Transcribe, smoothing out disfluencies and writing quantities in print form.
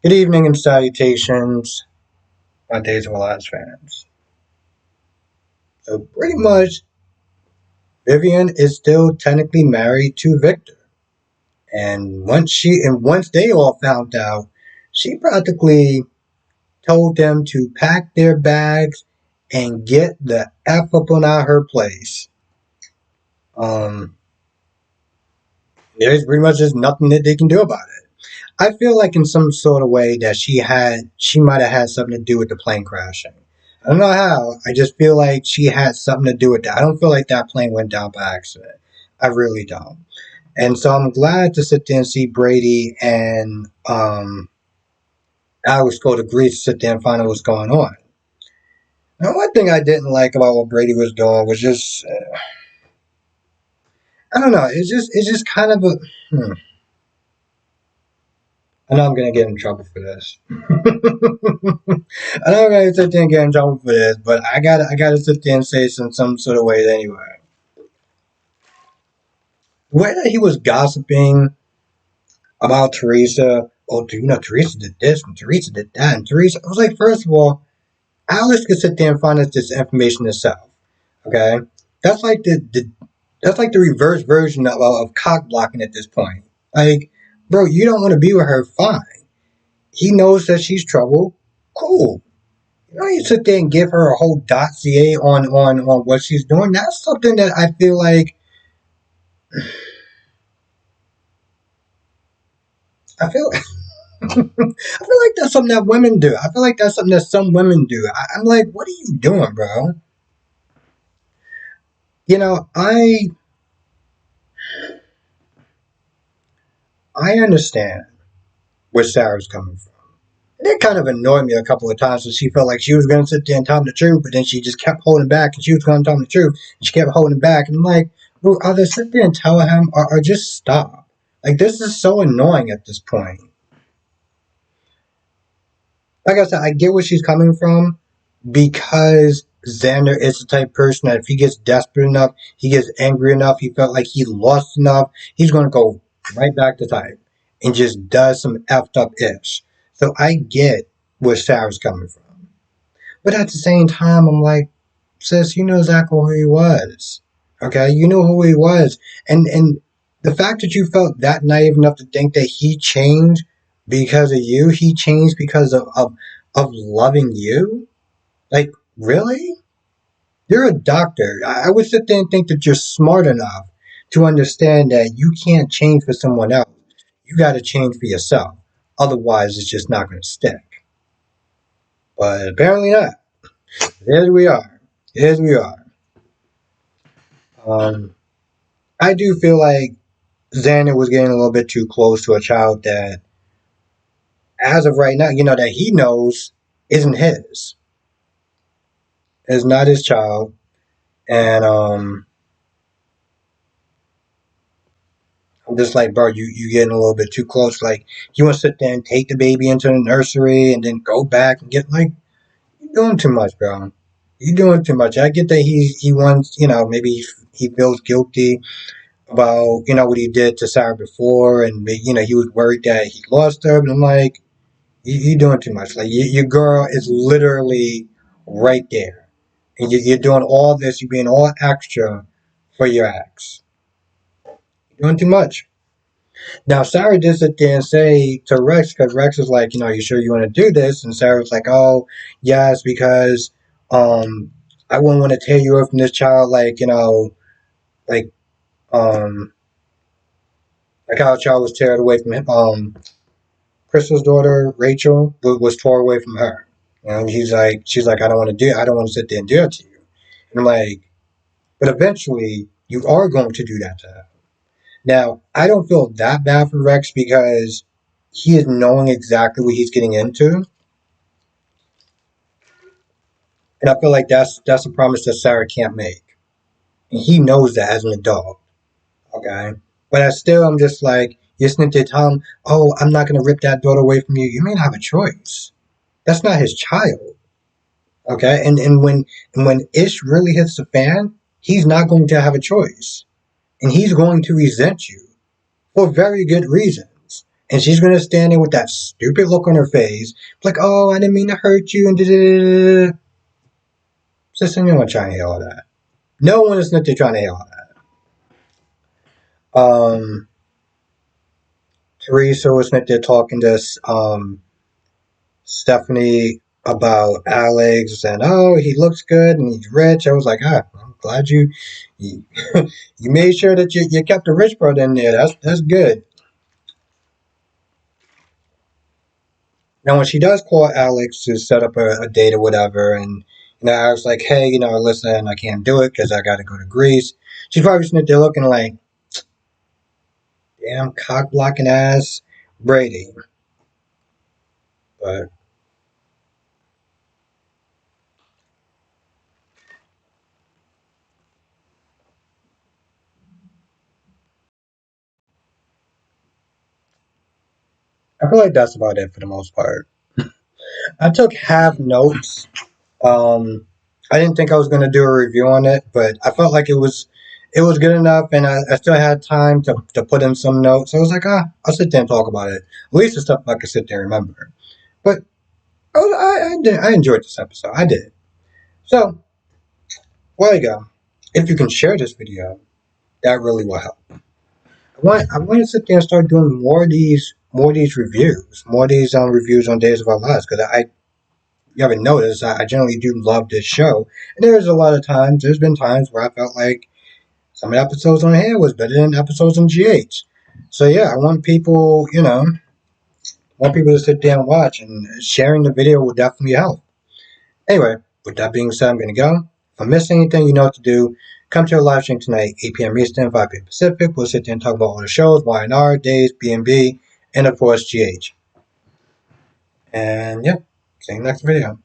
Good evening and salutations, my Days of Lives fans. So pretty much, Vivian is still technically married to Victor, and once they all found out, she practically told them to pack their bags and get the f up on out her place. Um, there's pretty much just nothing that they can do about it. I feel like in some sort of way that she might have had something to do with the plane crashing. I don't know how. I just feel like she had something to do with that. I don't feel like that plane went down by accident. I really don't. And so I'm glad to sit there and see Brady and Alex go to Greece to sit there and find out what's going on. Now, one thing I didn't like about what Brady was doing was just I don't know. It's just kind of a. I know I'm gonna get in trouble for this. I know I'm gonna sit there and get in trouble for this, but I gotta sit there and say this in some sort of way anyway. Whether he was gossiping about Teresa, oh, do you know Teresa did this and Teresa did that and Teresa, I was like, first of all, Alice could sit there and find us this information herself. Okay, that's like the reverse version of cock blocking at this point. Like, bro, you don't want to be with her, fine. He knows that she's trouble, cool. You know, you sit there and give her a whole dossier on what she's doing. That's something that I feel like I feel I feel like that's something that women do. I feel like that's something that some women do. I'm like, what are you doing, bro? You know, I understand where Sarah's coming from. It kind of annoyed me a couple of times when she felt like she was going to sit there and tell him the truth, but then she just kept holding back, and she was going to tell him the truth, and she kept holding back. And I'm like, bro, either sit there and tell him, or just stop. Like, this is so annoying at this point. Like I said, I get where she's coming from because Xander is the type of person that if he gets desperate enough, he gets angry enough, he felt like he lost enough, he's going to go right back to type and just does some effed up ish. So I get where Sarah's coming from. But at the same time, I'm like, sis, you know exactly who he was. Okay, you know who he was, and the fact that you felt that naive enough to think that he changed because of you, he changed because of loving you. Like, really? You're a doctor. I would sit there and think that you're smart enough to understand that you can't change for someone else. You got to change for yourself. Otherwise, it's just not going to stick. But apparently not. Here we are. Here we are. Um, I do feel like Xander was getting a little bit too close to a child that, as of right now, that he knows isn't his. Is not his child. And I'm just like, bro, you getting a little bit too close. Like, you want to sit there and take the baby into the nursery and then go back and get, like, you're doing too much, bro. You're doing too much. I get that he wants, maybe he feels guilty about, what he did to Sarah before, and, he was worried that he lost her, but I'm like, you're doing too much. Like, your girl is literally right there. And you're doing all this, you're being all extra for your ex. You're doing too much. Now, Sarah did sit there and say to Rex, because Rex was like, you sure you want to do this? And Sarah was like, oh, yes, because um, I wouldn't want to tear you away from this child, like, um, like how a child was teared away from him. Crystal's daughter, Rachel, was tore away from her. She's like, I don't want to sit there and do it to you. And I'm like, but eventually, you are going to do that to her. Now, I don't feel that bad for Rex because he is knowing exactly what he's getting into, and I feel like that's a promise that Sarah can't make, and he knows that as an adult. Okay, but I'm just like, you're sitting there telling him, "Oh, I'm not gonna rip that daughter away from you." You may not have a choice. That's not his child. Okay, and when Ish really hits the fan, he's not going to have a choice, and he's going to resent you for very good reasons. And she's gonna stand there with that stupid look on her face, like, "Oh, I didn't mean to hurt you," and da da da. Sister, no one trying to hear all that. No one is not trying to hear all that. Teresa was not there talking to Stephanie about Alex, and oh, he looks good and he's rich. I was like, I'm glad you, you made sure that you kept the rich brother in there. That's good. Now, when she does call Alex to set up a date or whatever, and I was like, hey, listen, I can't do it because I got to go to Greece. She's probably sitting there looking like, damn cock blocking ass Brady. But I feel like that's about it for the most part. I took half notes. Um, I didn't think I was going to do a review on it, but I felt like it was good enough, and I still had time to put in some notes. So I was like, I'll sit there and talk about it. At least the stuff I could sit there and remember. But I enjoyed this episode. I did. So, well, you go. If you can share this video, that really will help. I want to sit there and start doing more of these reviews, more of these reviews on Days of Our Lives, because you haven't noticed, I generally do love this show. And there's been times where I felt like some of the episodes on here was better than episodes on GH. So yeah, I want people to sit there and watch, and sharing the video will definitely help. Anyway, with that being said, I'm going to go. If I missed anything, you know what to do. Come to our live stream tonight, 8 p.m. Eastern, 5 p.m. Pacific. We'll sit there and talk about all the shows, Y&R, Days, B&B, and of course, GH. And yeah, see you in the next video.